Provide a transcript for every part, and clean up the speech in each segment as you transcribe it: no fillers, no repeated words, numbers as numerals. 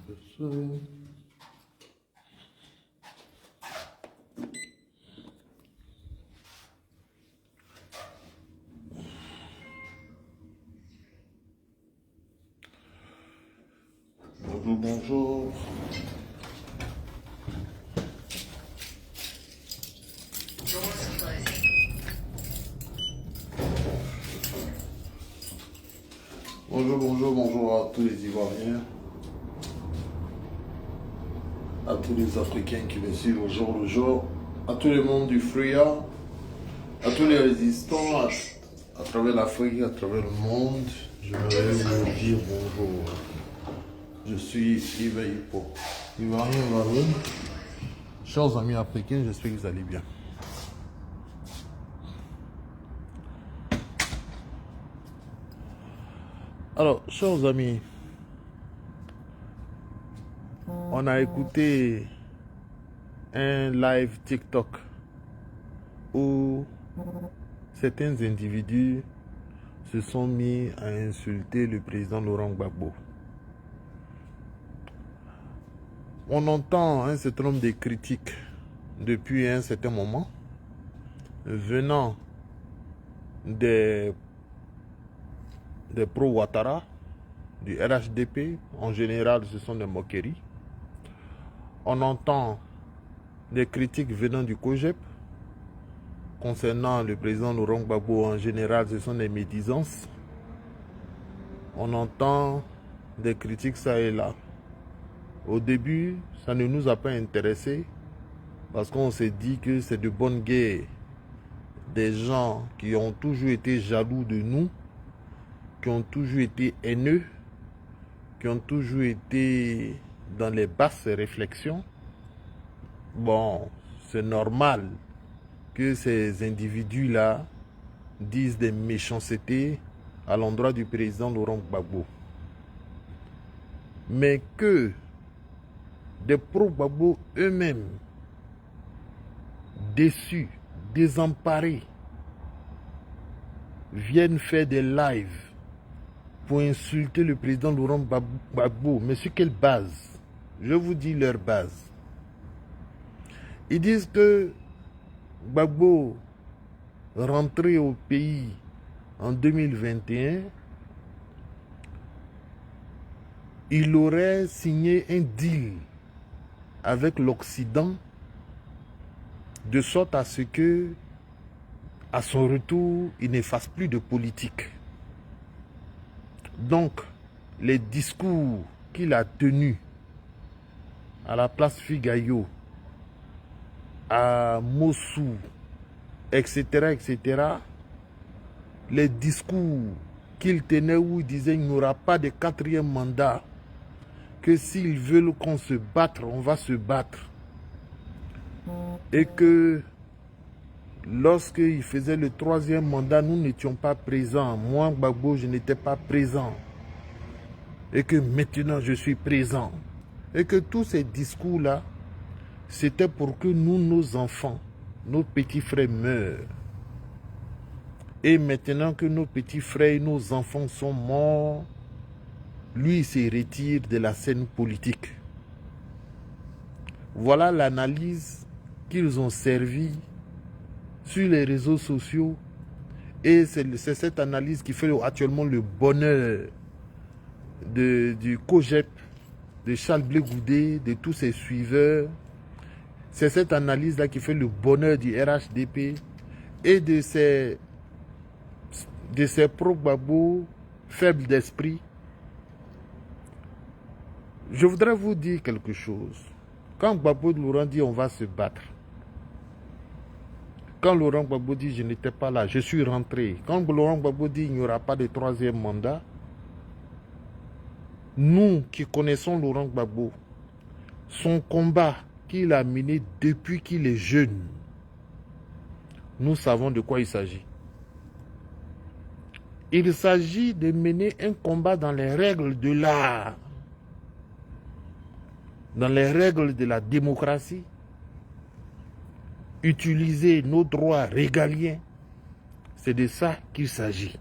Bonjour, bonjour. Bonjour, bonjour, bonjour à tous les Ivoiriens, à tous les Africains qui me suivent au jour le jour, à tout le monde du Fria, à tous les résistants à travers l'Afrique, à travers le monde. Je voudrais vous dire bonjour. Je suis Yves Hippo, Ivoirien Ivoirien. Chers amis africains, j'espère que vous allez bien. Alors, chers amis, on a écouté un live TikTok où certains individus se sont mis à insulter le président Laurent Gbagbo. On entend un certain nombre de critiques depuis un certain moment venant des pro-Ouattara, du RHDP. En général, ce sont des moqueries. On entend des critiques venant du COJEP concernant le président Laurent Gbagbo. En général, ce sont des médisances. On entend des critiques ça et là. Au début, ça ne nous a pas intéressés parce qu'on s'est dit que c'est de bonne guerre des gens qui ont toujours été jaloux de nous, qui ont toujours été haineux, qui ont toujours été dans les basses réflexions. Bon, c'est normal que ces individus-là disent des méchancetés à l'endroit du président Laurent Gbagbo. Mais que des pro-Gbagbo eux-mêmes, déçus, désemparés, viennent faire des lives pour insulter le président Laurent Gbagbo. Mais sur quelle base? Je vous dis leur base. Ils disent que Gbagbo, rentré au pays en 2021, il aurait signé un deal avec l'Occident de sorte à ce que, à son retour, il ne fasse plus de politique. Donc, les discours qu'il a tenus à la place Figayo, à Mossou, etc., etc., les discours qu'il tenait où il disait qu'il n'y aura pas de quatrième mandat, que s'ils veulent qu'on se batte, on va se battre. Et que lorsqu'il faisait le troisième mandat, nous n'étions pas présents. Moi, Gbagbo, je n'étais pas présent. Et que maintenant, je suis présent. Et que tous ces discours-là, c'était pour que nous, nos enfants, nos petits frères meurent. Et maintenant que nos petits frères et nos enfants sont morts, lui, il se retire de la scène politique. Voilà l'analyse qu'ils ont servi sur les réseaux sociaux. Et c'est cette analyse qui fait actuellement le bonheur du COJEP, de Charles Blé Goudé, de tous ses suiveurs. C'est cette analyse-là qui fait le bonheur du RHDP et de ces pro-Gbagbo faibles d'esprit. Je voudrais vous dire quelque chose. Quand Gbagbo Laurent dit on va se battre, quand Laurent Gbagbo dit je n'étais pas là, je suis rentré, quand Laurent Gbagbo dit il n'y aura pas de troisième mandat, nous qui connaissons Laurent Gbagbo, son combat qu'il a mené depuis qu'il est jeune, nous savons de quoi il s'agit. Il s'agit de mener un combat dans les règles de l'art, dans les règles de la démocratie, utiliser nos droits régaliens. C'est de ça qu'il s'agit.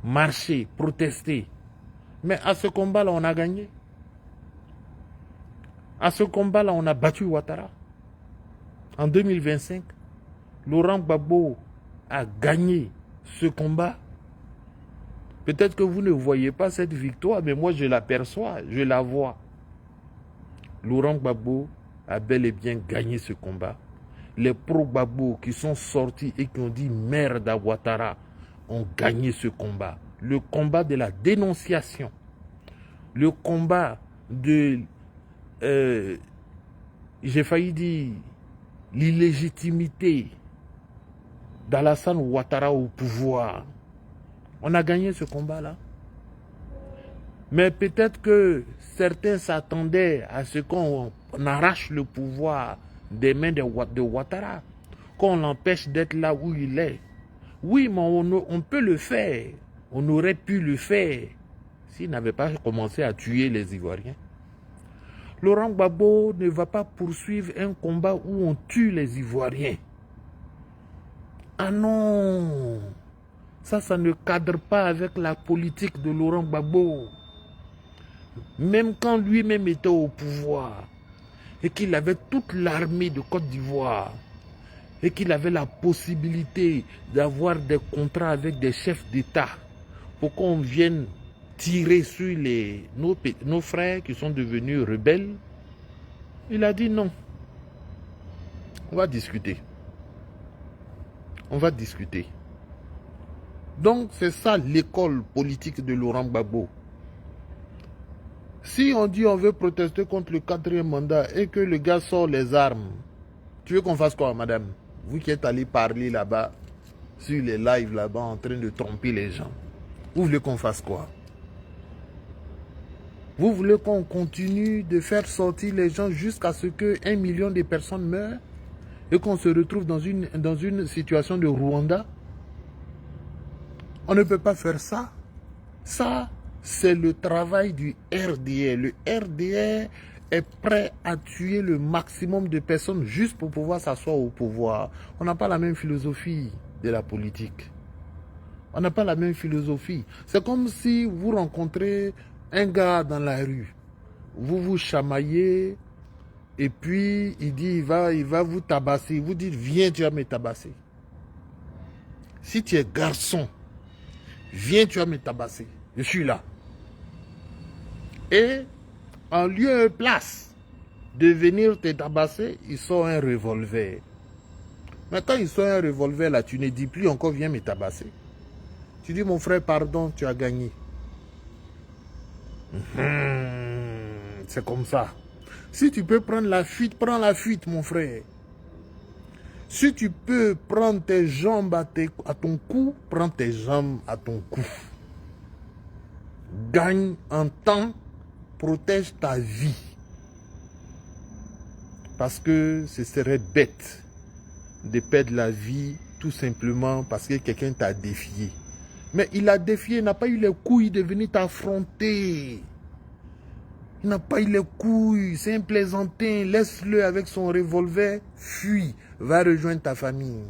Marcher, protester. Mais à ce combat-là, on a gagné. À ce combat-là, on a battu Ouattara. En 2025, Laurent Gbagbo a gagné ce combat. Peut-être que vous ne voyez pas cette victoire, mais moi je l'aperçois, je la vois. Laurent Gbagbo a bel et bien gagné ce combat. Les pro-Gbagbo qui sont sortis et qui ont dit merde à Ouattara ont gagné ce combat. Le combat de la dénonciation. Le combat de... j'ai failli dire l'illégitimité d'Alassane Ouattara au pouvoir. On a gagné ce combat-là. Mais peut-être que certains s'attendaient à ce qu'on arrache le pouvoir des mains de Ouattara, qu'on l'empêche d'être là où il est. Oui, mais on peut le faire. On aurait pu le faire s'il n'avait pas commencé à tuer les Ivoiriens. Laurent Gbagbo ne va pas poursuivre un combat où on tue les Ivoiriens. Ah non! Ça ne cadre pas avec la politique de Laurent Gbagbo. Même quand lui-même était au pouvoir et qu'il avait toute l'armée de Côte d'Ivoire et qu'il avait la possibilité d'avoir des contrats avec des chefs d'État pour qu'on vienne tirer sur nos frères qui sont devenus rebelles, il a dit non. On va discuter. On va discuter. Donc c'est ça l'école politique de Laurent Gbagbo. Si on dit on veut protester contre le 4e mandat et que le gars sort les armes, tu veux qu'on fasse quoi, madame? Vous qui êtes allé parler là-bas, sur les lives là-bas, en train de tromper les gens. Vous voulez qu'on fasse quoi? Vous voulez qu'on continue de faire sortir les gens jusqu'à ce que 1 million de personnes meurent et qu'on se retrouve dans une situation de Rwanda? On ne peut pas faire ça. Ça, c'est le travail du RDR. Le RDR est prêt à tuer le maximum de personnes juste pour pouvoir s'asseoir au pouvoir. On n'a pas la même philosophie de la politique. On n'a pas la même philosophie. C'est comme si vous rencontrez un gars dans la rue. Vous vous chamaillez et puis il dit il va vous tabasser. Vous dites viens, tu vas me tabasser. Si tu es garçon, viens, tu vas me tabasser. Je suis là. Et en lieu et place de venir te tabasser, il sort un revolver. Mais quand il sort un revolver là, tu ne dis plus encore viens me tabasser. Tu dis mon frère, pardon, tu as gagné. C'est comme ça. Si tu peux prendre la fuite, prends la fuite, mon frère. Si tu peux prendre tes jambes à ton cou, prends tes jambes à ton cou. Gagne en temps, protège ta vie. Parce que ce serait bête de perdre la vie tout simplement parce que quelqu'un t'a défié. Mais il a défié, il n'a pas eu les couilles de venir t'affronter. Il n'a pas eu les couilles, c'est un plaisantin. Laisse-le avec son revolver, fuis, va rejoindre ta famille.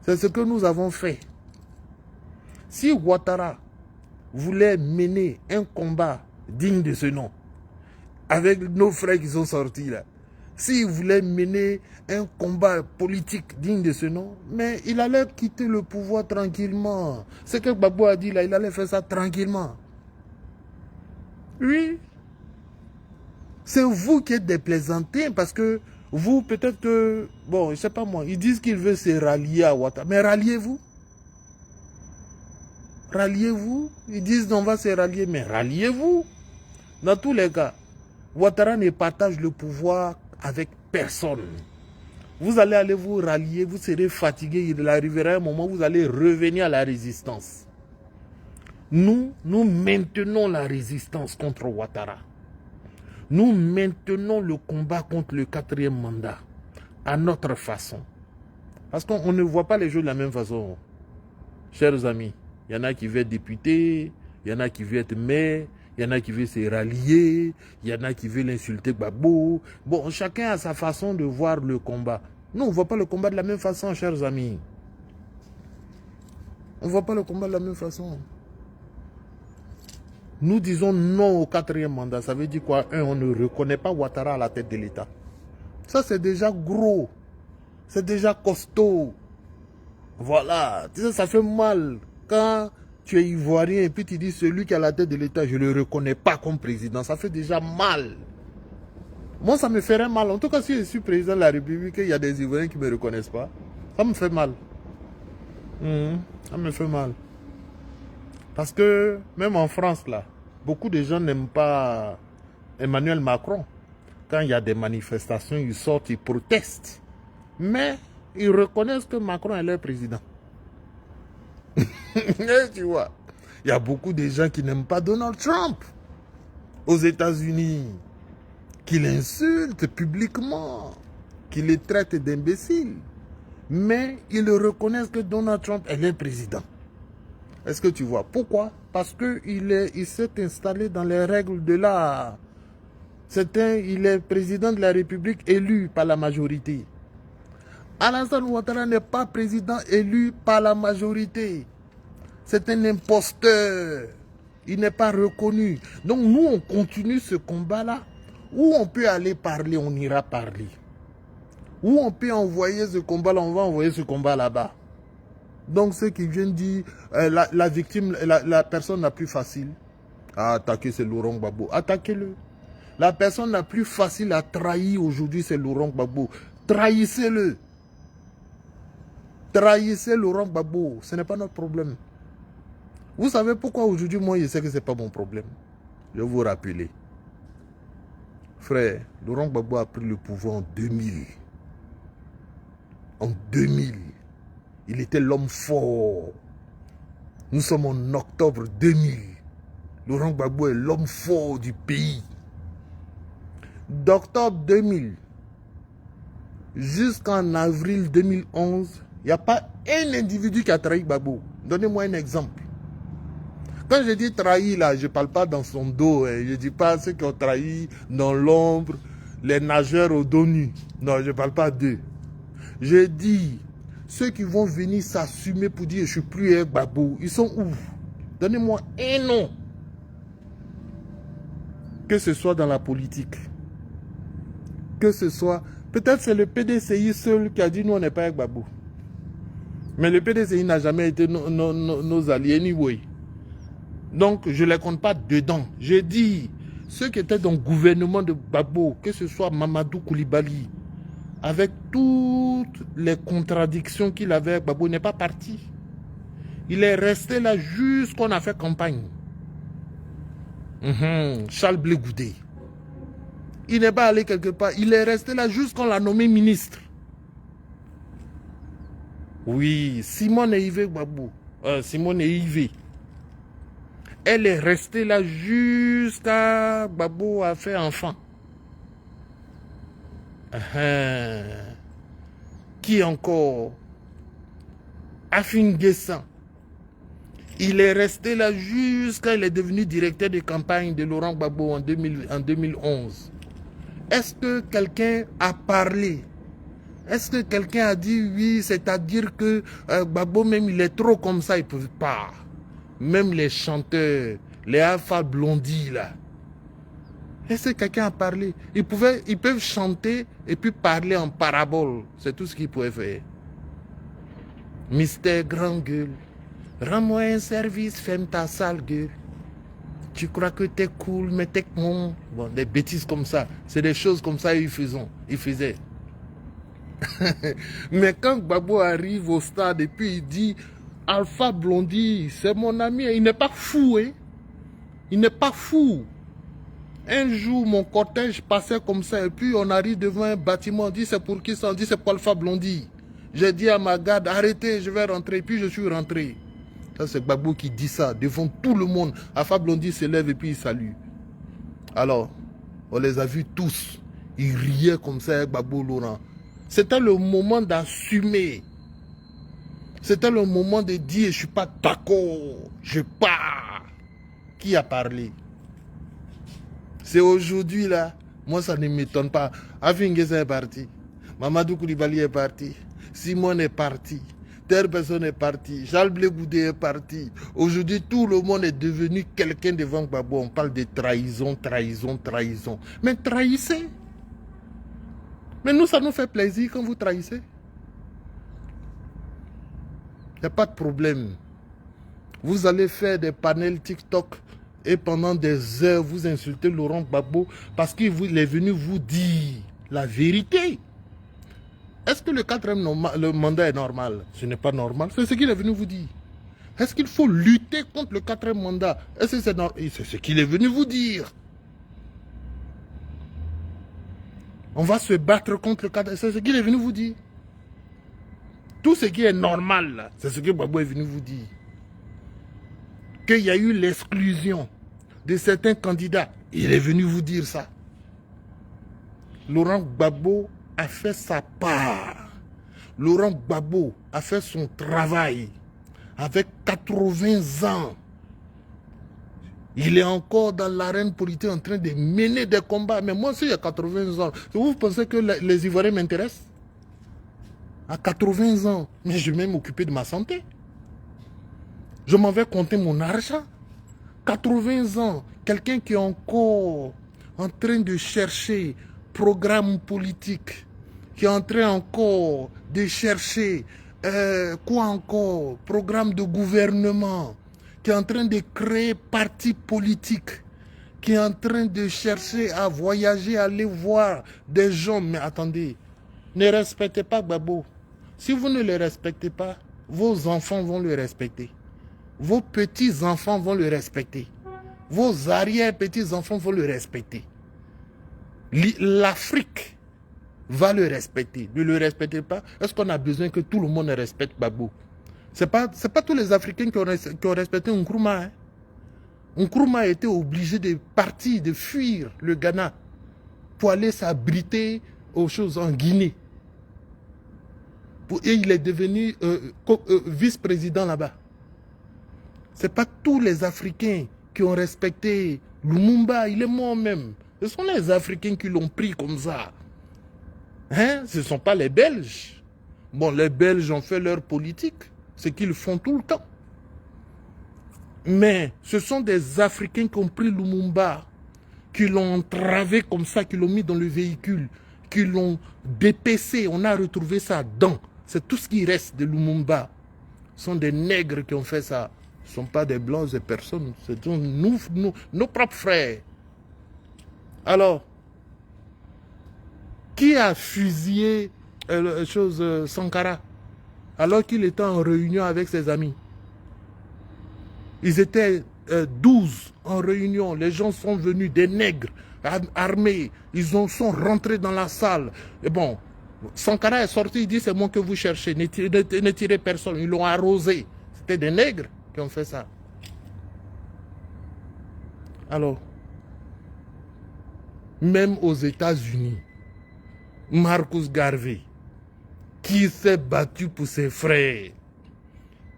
C'est ce que nous avons fait. Si Ouattara voulait mener un combat digne de ce nom, avec nos frères qui sont sortis là, s'il voulait mener un combat politique digne de ce nom, mais il allait quitter le pouvoir tranquillement. Ce que Gbagbo a dit là, il allait faire ça tranquillement. Oui. C'est vous qui êtes des plaisantins parce que vous, peut-être que, bon, je ne sais pas moi, ils disent qu'ils veulent se rallier à Ouattara. Mais ralliez-vous. Ralliez-vous. Ils disent on va se rallier, mais ralliez-vous. Dans tous les cas, Ouattara ne partage le pouvoir avec personne. Vous allez aller vous rallier, vous serez fatigué, il arrivera un moment où vous allez revenir à la résistance. Nous maintenons la résistance contre Ouattara. Nous maintenons le combat contre le 4e mandat à notre façon. Parce qu'on ne voit pas les choses de la même façon. Chers amis, il y en a qui veulent être député, il y en a qui veulent être maire, il y en a qui veulent se rallier, il y en a qui veulent insulter Gbagbo. Bon, chacun a sa façon de voir le combat. Nous, on ne voit pas le combat de la même façon, chers amis. On ne voit pas le combat de la même façon. Nous disons non au 4e mandat. Ça veut dire quoi? On ne reconnaît pas Ouattara à la tête de l'État. Ça, c'est déjà gros. C'est déjà costaud. Voilà. Tu sais, ça fait mal. Quand tu es ivoirien et puis tu dis celui qui est à la tête de l'État, je ne le reconnais pas comme président. Ça fait déjà mal. Moi, ça me ferait mal. En tout cas, si je suis président de la République et il y a des Ivoiriens qui ne me reconnaissent pas, ça me fait mal. Ça me fait mal. Parce que même en France, là, beaucoup de gens n'aiment pas Emmanuel Macron. Quand il y a des manifestations, ils sortent, ils protestent. Mais ils reconnaissent que Macron est leur président. Tu vois, il y a beaucoup de gens qui n'aiment pas Donald Trump aux États-Unis, qui l'insultent publiquement, qui le traitent d'imbécile. Mais ils reconnaissent que Donald Trump est leur président. Est-ce que tu vois? Pourquoi? Parce qu'il s'est installé dans les règles de l'art. Il est président de la République élu par la majorité. Alassane Ouattara n'est pas président élu par la majorité. C'est un imposteur. Il n'est pas reconnu. Donc nous, on continue ce combat-là. Où on peut aller parler, on ira parler. Où on peut envoyer ce combat-là, on va envoyer ce combat là-bas. Donc ceux qui viennent dire la victime, la personne la plus facile à attaquer, c'est Laurent Gbagbo. Attaquez-le. La personne la plus facile à trahir aujourd'hui, c'est Laurent Gbagbo. Trahissez-le. Trahissez Laurent Gbagbo. Ce n'est pas notre problème. Vous savez pourquoi aujourd'hui, moi, je sais que ce n'est pas mon problème. Je vais vous rappeler. Frère, Laurent Gbagbo a pris le pouvoir en 2000. En 2000. Il était l'homme fort. Nous sommes en octobre 2000. Laurent Gbagbo est l'homme fort du pays. D'octobre 2000 jusqu'en avril 2011, il n'y a pas un individu qui a trahi Gbagbo. Donnez-moi un exemple. Quand je dis trahi, là, je ne parle pas dans son dos. Je ne dis pas ceux qui ont trahi dans l'ombre, les nageurs au dos nu. Non, je ne parle pas d'eux. Je dis ceux qui vont venir s'assumer pour dire je ne suis plus un Gbagbo. Ils sont où? Donnez-moi un nom. Que ce soit dans la politique. Que ce soit... Peut-être c'est le PDCI seul qui a dit nous on n'est pas un Gbagbo. Mais le PDCI n'a jamais été nos alliés anyway. Donc je ne les compte pas dedans. J'ai dit ceux qui étaient dans le gouvernement de Gbagbo, que ce soit Mamadou Koulibaly, avec toutes les contradictions qu'il avait, Gbagbo n'est pas parti. Il est resté là jusqu'on a fait campagne. Charles Blé Goudé. Il n'est pas allé quelque part. Il est resté là jusqu'on l'a nommé ministre. Oui, Simone Yves Gbagbo. Simone Yves. Elle est restée là jusqu'à Gbagbo a fait enfant. Qui encore? Afin Guessan. Il est resté là jusqu'à il est devenu directeur de campagne de Laurent Gbagbo en 2011. Est-ce que quelqu'un a parlé? Est-ce que quelqu'un a dit oui, c'est-à-dire que Gbagbo même il est trop comme ça, il ne peut pas. Même les chanteurs, les Alpha Blondie là. Est-ce que quelqu'un a parlé? Ils peuvent chanter et puis parler en parabole. C'est tout ce qu'ils pouvaient faire. Mystère Grand Gueule, rends-moi un service, ferme ta sale gueule. Tu crois que t'es cool, mais t'es con. Bon, des bêtises comme ça. C'est des choses comme ça qu'ils faisaient. Mais quand Gbagbo arrive au stade et puis il dit Alpha Blondie, c'est mon ami, il n'est pas fou, hein? Il n'est pas fou. Un jour, mon cortège passait comme ça et puis on arrive devant un bâtiment, on dit c'est pour qui ça? On dit c'est pour Alpha Blondie. J'ai dit à ma garde, arrêtez, je vais rentrer. Puis je suis rentré. Ça, c'est Gbagbo qui dit ça devant tout le monde. Alpha Blondie se lève et puis il salue. Alors, on les a vus tous. Ils riaient comme ça, Gbagbo Laurent. C'était le moment d'assumer. C'était le moment de dire, je ne suis pas d'accord, je pars. Qui a parlé? C'est aujourd'hui là. Moi, ça ne m'étonne pas. Afin Guessan est parti. Mamadou Koulibaly est parti. Simone est parti. telle personne est partie, Charles Blé Goudé est parti. Aujourd'hui, tout le monde est devenu quelqu'un devant Gbagbo. On parle de trahison, trahison, trahison. Mais trahissez. Mais nous, ça nous fait plaisir quand vous trahissez. Il n'y a pas de problème. Vous allez faire des panels TikTok et pendant des heures, vous insultez Laurent Gbagbo parce qu'il est venu vous dire la vérité. Est-ce que le quatrième mandat est normal? Ce n'est pas normal. C'est ce qu'il est venu vous dire. Est-ce qu'il faut lutter contre le quatrième mandat? Est-ce que c'est normal? C'est ce qu'il est venu vous dire. On va se battre contre le quatrième. C'est ce qu'il est venu vous dire. Tout ce qui est normal, c'est ce que Gbagbo est venu vous dire. Qu'il y a eu l'exclusion de certains candidats. Il est venu vous dire ça. Laurent Gbagbo a fait sa part. Laurent Gbagbo a fait son travail. Avec 80 ans, il est encore dans l'arène politique en train de mener des combats. Mais moi aussi, il y a 80 ans. Vous pensez que les Ivoiriens m'intéressent? À 80 ans, mais je vais même m'occuper de ma santé. Je m'en vais compter mon argent. 80 ans, quelqu'un qui est encore en train de chercher programme politique, qui est en train encore de chercher, quoi encore, programme de gouvernement, qui est en train de créer parti politique, qui est en train de chercher à voyager, aller voir des gens. Mais attendez, ne respectez pas Gbagbo. Si vous ne le respectez pas, vos enfants vont le respecter. Vos petits-enfants vont le respecter. Vos arrière-petits-enfants vont le respecter. L'Afrique va le respecter. Ne le respectez pas. Est-ce qu'on a besoin que tout le monde respecte Gbagbo? Ce n'est pas tous les Africains qui ont respecté Nkrumah. Hein? Nkrumah a été obligé de partir, de fuir le Ghana pour aller s'abriter aux choses en Guinée. Et il est devenu vice-président là-bas. Ce n'est pas tous les Africains qui ont respecté Lumumba, il est mort même. Ce sont les Africains qui l'ont pris comme ça. Hein? Ce ne sont pas les Belges. Bon, les Belges ont fait leur politique, ce qu'ils font tout le temps. Mais ce sont des Africains qui ont pris Lumumba, qui l'ont entravé comme ça, qui l'ont mis dans le véhicule, qui l'ont dépecé. On a retrouvé ça dedans. C'est tout ce qui reste de Lumumba. Ce sont des nègres qui ont fait ça. Ce ne sont pas des blancs et personnes. Ce sont nos propres frères. Alors, qui a fusillé Sankara alors qu'il était en réunion avec ses amis? Ils étaient 12 en réunion. Les gens sont venus, des nègres armés. Ils sont rentrés dans la salle. Et bon, Sankara est sorti, il dit c'est moi que vous cherchez. Ne tirez personne. Ils l'ont arrosé. C'était des nègres qui ont fait ça. Alors, même aux États-Unis, Marcus Garvey, qui s'est battu pour ses frères,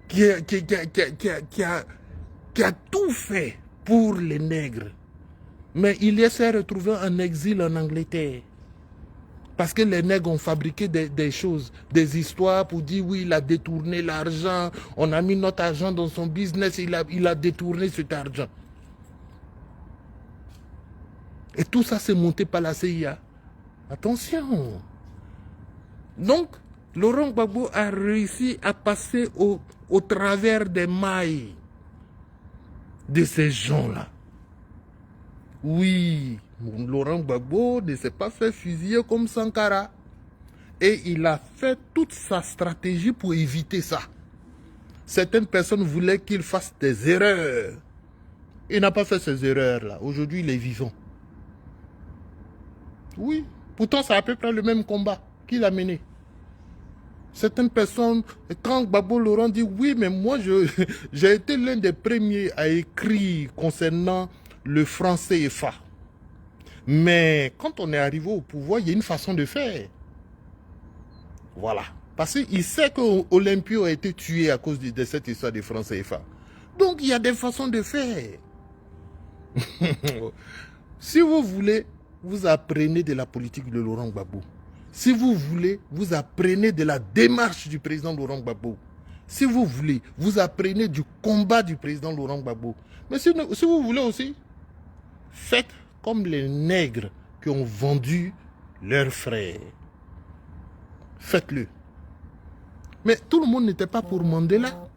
qui a tout fait pour les nègres, mais il s'est retrouvé en exil en Angleterre. Parce que les nègres ont fabriqué des choses, des histoires pour dire oui, il a détourné l'argent, on a mis notre argent dans son business, il a détourné cet argent. Et tout ça c'est monté par la CIA. Attention. Donc, Laurent Gbagbo a réussi à passer au travers des mailles de ces gens-là. Oui, Laurent Gbagbo ne s'est pas fait fusiller comme Sankara. Et il a fait toute sa stratégie pour éviter ça. Certaines personnes voulaient qu'il fasse des erreurs. Il n'a pas fait ces erreurs-là. Aujourd'hui, il est vivant. Oui, pourtant c'est à peu près le même combat qu'il a mené. Certaines personnes, quand Gbagbo Laurent dit oui, mais moi j'ai été l'un des premiers à écrire concernant le franc CFA. Mais quand on est arrivé au pouvoir, il y a une façon de faire. Voilà. Parce qu'il sait qu'Olympio a été tué à cause de cette histoire de franc CFA. Donc il y a des façons de faire. Si vous voulez, vous apprenez de la politique de Laurent Gbagbo. Si vous voulez, vous apprenez de la démarche du président Laurent Gbagbo. Si vous voulez, vous apprenez du combat du président Laurent Gbagbo. Mais si vous voulez aussi, faites comme les nègres qui ont vendu leurs frères. Faites-le. Mais tout le monde n'était pas pour Mandela.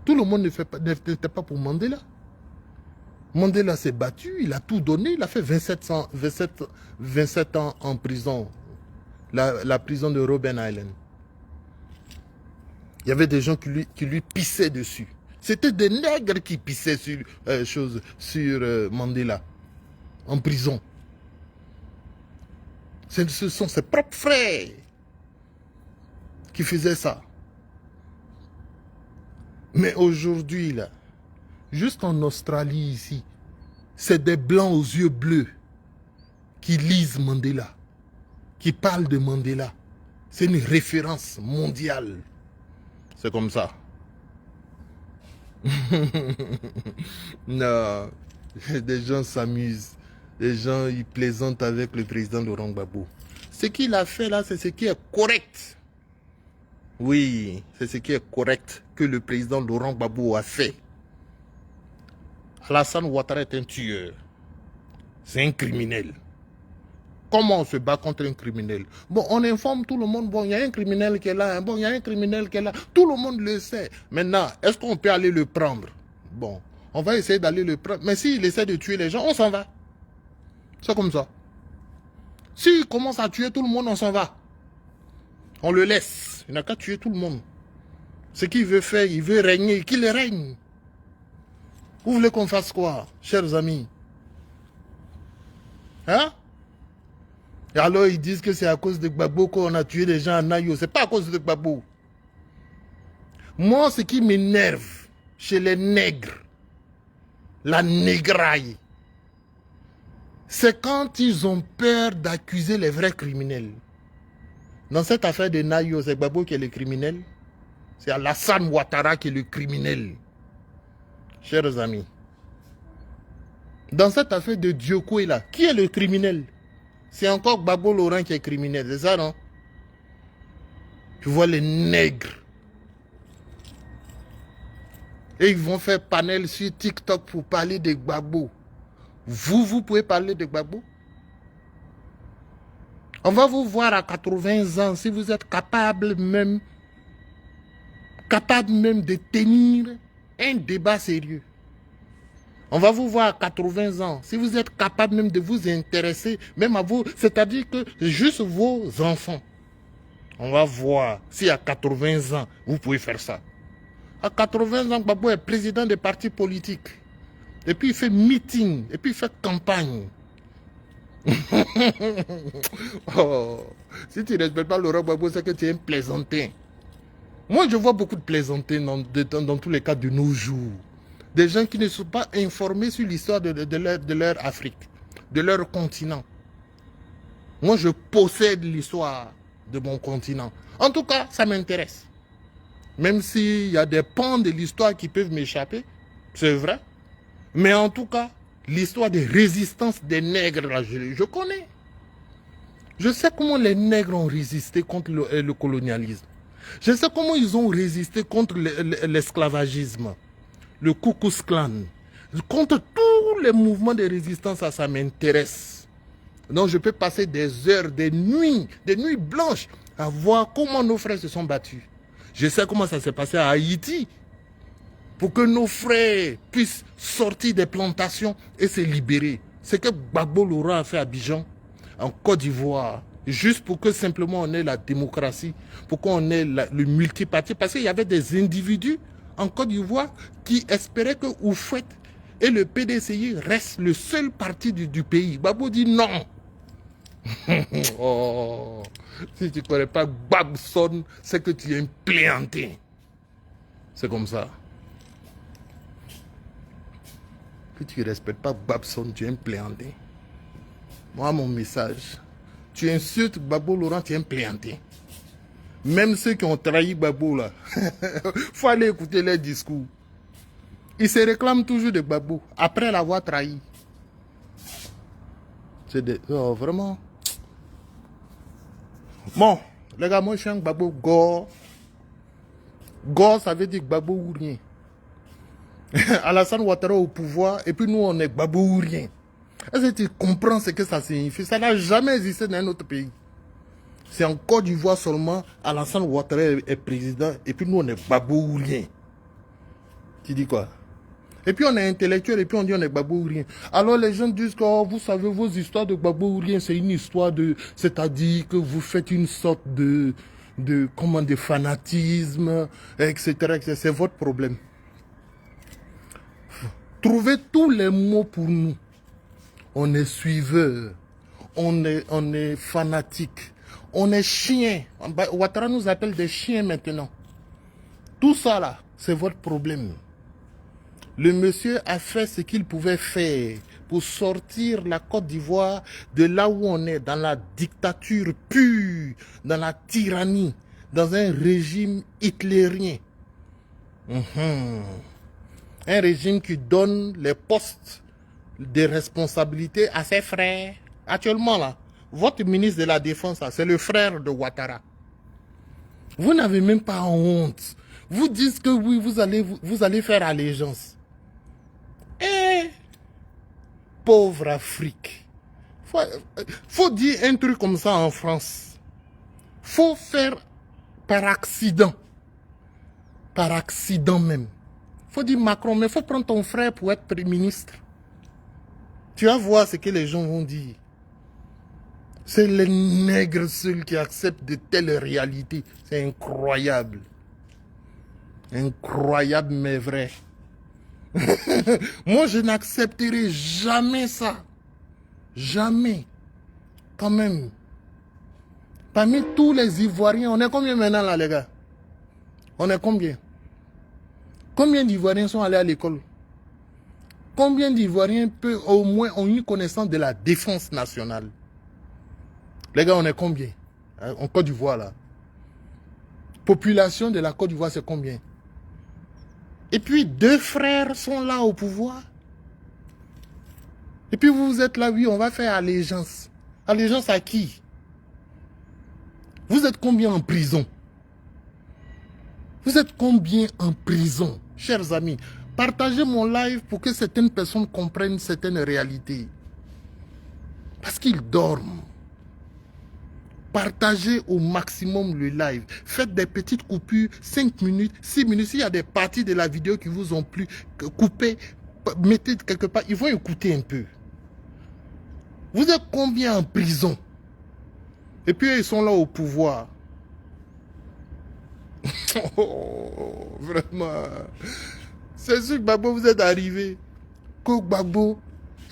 Tout le monde n'était pas pour Mandela. Mandela s'est battu, il a tout donné, il a fait 27 ans en prison. La prison de Robben Island. Il y avait des gens qui lui pissaient dessus. C'était des nègres qui pissaient sur Mandela, en prison. Ce sont ses propres frères qui faisaient ça. Mais aujourd'hui, là, juste en Australie, ici, c'est des blancs aux yeux bleus qui lisent Mandela, qui parlent de Mandela. C'est une référence mondiale. C'est comme ça. Non, des gens s'amusent. Des gens, ils plaisantent avec le président Laurent Gbagbo. Ce qu'il a fait là, c'est ce qui est correct. Oui, c'est ce qui est correct que le président Laurent Gbagbo a fait. Alassane Ouattara est un tueur. C'est un criminel. Comment on se bat contre un criminel? Bon, on informe tout le monde. Bon, il y a un criminel qui est là. Bon, il y a un criminel qui est là. Tout le monde le sait. Maintenant, est-ce qu'on peut aller le prendre? Bon, on va essayer d'aller le prendre. Mais s'il essaie de tuer les gens, on s'en va. C'est comme ça. S'il commence à tuer tout le monde, on s'en va. On le laisse. Il n'a qu'à tuer tout le monde. Ce qu'il veut faire, il veut régner. Qu'il règne. Vous voulez qu'on fasse quoi, chers amis? Hein? Et alors ils disent que c'est à cause de Gbagbo qu'on a tué des gens à Nayo. C'est pas à cause de Gbagbo. Moi, ce qui m'énerve chez les nègres, la négraille, c'est quand ils ont peur d'accuser les vrais criminels. Dans cette affaire de Nayo, c'est Gbagbo qui est le criminel. C'est Alassane Ouattara qui est le criminel. Chers amis. Dans cette affaire de Diokoué là, qui est le criminel? C'est encore Gbagbo Laurent qui est criminel, c'est ça, non? Tu vois les nègres. Et ils vont faire panel sur TikTok pour parler de Gbagbo. Vous pouvez parler de Gbagbo? On va vous voir à 80 ans si vous êtes capable même de tenir un débat sérieux. On va vous voir à 80 ans, si vous êtes capable même de vous intéresser, même à vous, c'est-à-dire que juste vos enfants. On va voir si à 80 ans, vous pouvez faire ça. À 80 ans, Gbagbo est président des partis politiques. Et puis il fait meeting, et puis il fait campagne. Oh, si tu ne respectes pas Laurent Gbagbo, c'est que tu es un plaisantin. Moi, je vois beaucoup de plaisantins dans tous les cas de nos jours. Des gens qui ne sont pas informés sur l'histoire de leur Afrique, de leur continent. Moi, je possède l'histoire de mon continent. En tout cas, ça m'intéresse. Même s'il y a des pans de l'histoire qui peuvent m'échapper, c'est vrai. Mais en tout cas, l'histoire des résistances des nègres, là, je connais. Je sais comment les nègres ont résisté contre le colonialisme. Je sais comment ils ont résisté contre l'esclavagisme. Le Ku Klux Klan, contre tous les mouvements de résistance, ça m'intéresse. Donc je peux passer des heures, des nuits blanches à voir comment nos frères se sont battus. Je sais comment ça s'est passé à Haïti, pour que nos frères puissent sortir des plantations et se libérer. C'est que Gbagbo Laurent a fait à Abidjan, en Côte d'Ivoire, juste pour que simplement on ait la démocratie, pour qu'on ait le multiparti, parce qu'il y avait des individus en Côte d'Ivoire qui espéraient que Oufouette et le PDCI restent le seul parti du pays. Gbagbo dit non. Oh, si tu ne connais pas Gbagson, c'est que tu es un plaisantin. C'est comme ça. Si tu ne respectes pas Gbagson, tu es un plaisantin. Moi, mon message, tu insultes Gbagbo Laurent, tu es un plaisantin. Même ceux qui ont trahi Gbagbo là, faut aller écouter leurs discours. Ils se réclament toujours de Gbagbo après l'avoir trahi. C'est oh, vraiment. Bon, les gars, moi je suis un Gbagbo gore. Gore, ça veut dire Gbagbo ou rien. Alassane Ouattara au pouvoir, et puis nous, on est Gbagbo ou rien. Est-ce que tu comprends ce que ça signifie? Ça n'a jamais existé dans un autre pays. C'est en Côte d'Ivoire seulement, Alassane Ouattara est président, et puis nous, on est Gbagbo ou rien. Tu dis quoi? Et puis on est intellectuel, et puis on dit on est Gbagbo ou rien. Alors les gens disent que oh, vous savez, vos histoires de Gbagbo ou rien, c'est une histoire de... C'est-à-dire que vous faites une sorte de fanatisme, etc. etc. C'est votre problème. Trouvez tous les mots pour nous. On est suiveur, on est fanatique, on est chien. Ouattara nous appelle des chiens maintenant. Tout ça là, c'est votre problème. Le monsieur a fait ce qu'il pouvait faire pour sortir la Côte d'Ivoire de là où on est, dans la dictature pure, dans la tyrannie, dans un régime hitlérien. Un régime qui donne les postes de responsabilité à ses frères. Actuellement là, votre ministre de la Défense, c'est le frère de Ouattara. Vous n'avez même pas honte. Vous dites que oui, vous allez faire allégeance. Eh, pauvre Afrique. Faut dire un truc comme ça en France. Faut faire par accident. Par accident même. Faut dire Macron, mais faut prendre ton frère pour être Premier ministre. Tu vas voir ce que les gens vont dire. C'est les nègres seuls qui acceptent de telles réalités. C'est incroyable. Incroyable mais vrai. Moi, je n'accepterai jamais ça. Jamais. Quand même. Parmi tous les Ivoiriens, on est combien maintenant là, les gars? On est combien? Combien d'Ivoiriens sont allés à l'école? Combien d'Ivoiriens au moins ont une connaissance de la défense nationale? Les gars, on est combien? En Côte d'Ivoire là. Population de la Côte d'Ivoire, c'est combien? Et puis, 2 frères sont là au pouvoir. Et puis, vous êtes là, oui, on va faire allégeance. Allégeance à qui? Vous êtes combien en prison? Vous êtes combien en prison? Chers amis, partagez mon live pour que certaines personnes comprennent certaines réalités. Parce qu'ils dorment. Partagez au maximum le live. Faites des petites coupures, 5 minutes, 6 minutes. S'il y a des parties de la vidéo qui vous ont plu, coupez, mettez quelque part. Ils vont écouter un peu. Vous êtes combien en prison? Et puis ils sont là au pouvoir. Oh, vraiment. C'est sûr que Gbagbo, vous êtes arrivé. Que Gbagbo.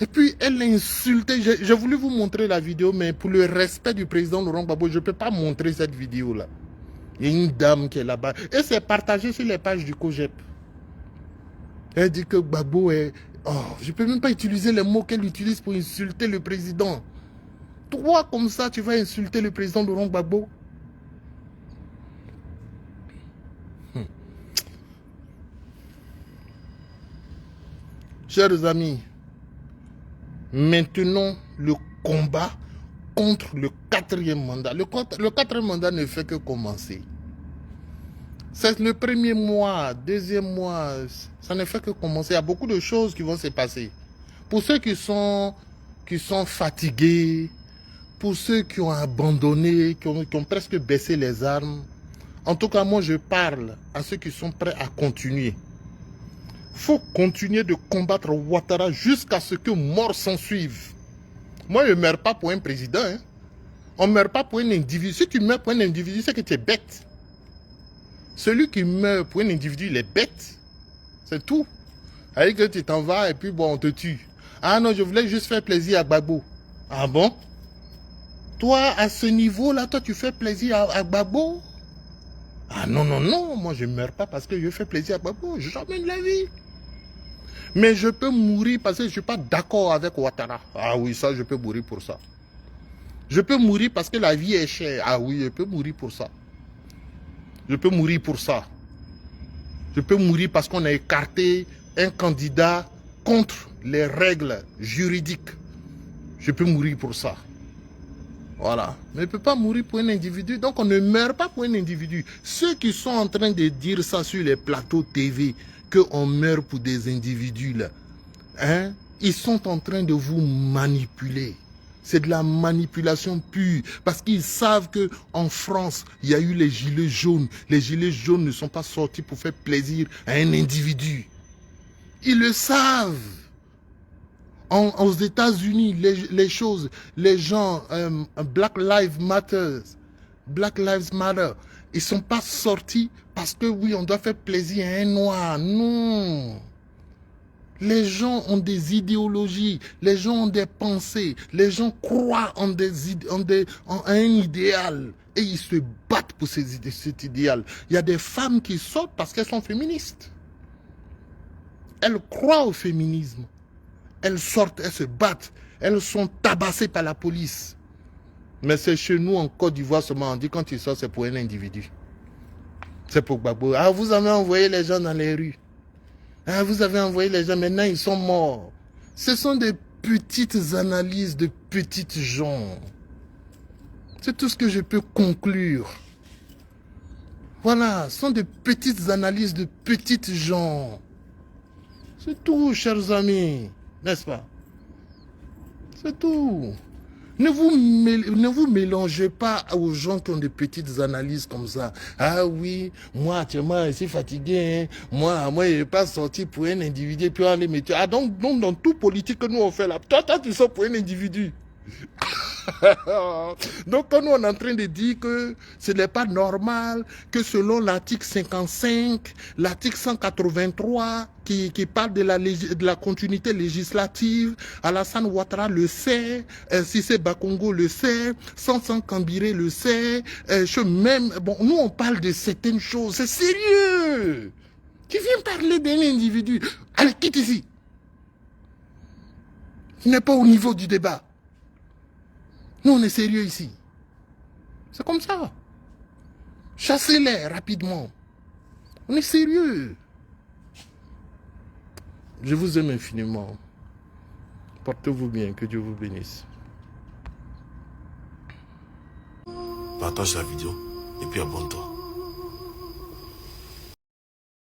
Et puis, elle l'a insulté. J'ai voulu vous montrer la vidéo, mais pour le respect du président Laurent Gbagbo, je ne peux pas montrer cette vidéo-là. Il y a une dame qui est là-bas. Et c'est partagé sur les pages du COGEP. Elle dit que Gbagbo est... Oh, je ne peux même pas utiliser les mots qu'elle utilise pour insulter le président. Toi, comme ça, tu vas insulter le président Laurent Gbagbo? Chers amis, maintenant le combat contre le 4e mandat. Le 4e mandat ne fait que commencer. C'est le premier mois, 2e mois, ça ne fait que commencer. Il y a beaucoup de choses qui vont se passer. Pour ceux qui sont fatigués, pour ceux qui ont abandonné, qui ont presque baissé les armes, en tout cas, moi je parle à ceux qui sont prêts à continuer. Il faut continuer de combattre Ouattara jusqu'à ce que mort s'en suive. Moi, je ne meurs pas pour un président. Hein. On ne meurt pas pour un individu. Si tu meurs pour un individu, c'est que tu es bête. Celui qui meurt pour un individu, il est bête. C'est tout. Avec que tu t'en vas et puis bon, on te tue. Ah non, je voulais juste faire plaisir à Gbagbo. Ah bon? Toi, à ce niveau-là, toi, tu fais plaisir à Gbagbo? Ah non, non, non. Moi, je ne meurs pas parce que je fais plaisir à Gbagbo. Jamais de la vie. Mais je peux mourir parce que je ne suis pas d'accord avec Ouattara. Ah oui, ça, je peux mourir pour ça. Je peux mourir parce que la vie est chère. Ah oui, je peux mourir pour ça. Je peux mourir pour ça. Je peux mourir parce qu'on a écarté un candidat contre les règles juridiques. Je peux mourir pour ça. Voilà. Mais il ne peut pas mourir pour un individu. Donc on ne meurt pas pour un individu. Ceux qui sont en train de dire ça sur les plateaux TV, qu'on meurt pour des individus là, hein, ils sont en train de vous manipuler. C'est de la manipulation pure. Parce qu'ils savent qu'en France, il y a eu les gilets jaunes. Les gilets jaunes ne sont pas sortis pour faire plaisir à un individu. Ils le savent. Aux États-Unis, les choses, les gens, Black Lives Matter, ils ne sont pas sortis parce que oui, on doit faire plaisir à un noir. Non. Les gens ont des idéologies, les gens ont des pensées, les gens croient en un idéal et ils se battent pour cet idéal. Il y a des femmes qui sortent parce qu'elles sont féministes. Elles croient au féminisme. Elles sortent, elles se battent, elles sont tabassées par la police. Mais c'est chez nous en Côte d'Ivoire seulement, on dit quand ils sortent, c'est pour un individu. C'est pour Gbagbo. Ah, vous avez envoyé les gens dans les rues. Ah, vous avez envoyé les gens, maintenant ils sont morts. Ce sont des petites analyses de petites gens. C'est tout ce que je peux conclure. Voilà, ce sont des petites analyses de petites gens. C'est tout, chers amis. N'est-ce pas? C'est tout. Ne vous mélangez pas aux gens qui ont des petites analyses comme ça. Ah oui, moi actuellement je suis fatigué. Hein. Moi je ne vais pas sortir pour un individu. Puis on les met. Ah donc dans tout politique que nous on fait là, toi tu sors pour un individu. Donc quand nous on est en train de dire que ce n'est pas normal, que selon l'article 55, l'article 183 qui parle de la continuité législative, Alassane Ouattara le sait, Cissé Bakongo le sait, Sansan Kambiré le sait, bon, nous on parle de certaines choses, c'est sérieux. Qui vient parler d'un individu? Allez, quitte ici. Tu n'es pas au niveau du débat. Nous, on est sérieux ici. C'est comme ça. Chassez-les rapidement. On est sérieux. Je vous aime infiniment. Portez-vous bien. Que Dieu vous bénisse. Partage la vidéo et puis abonne-toi.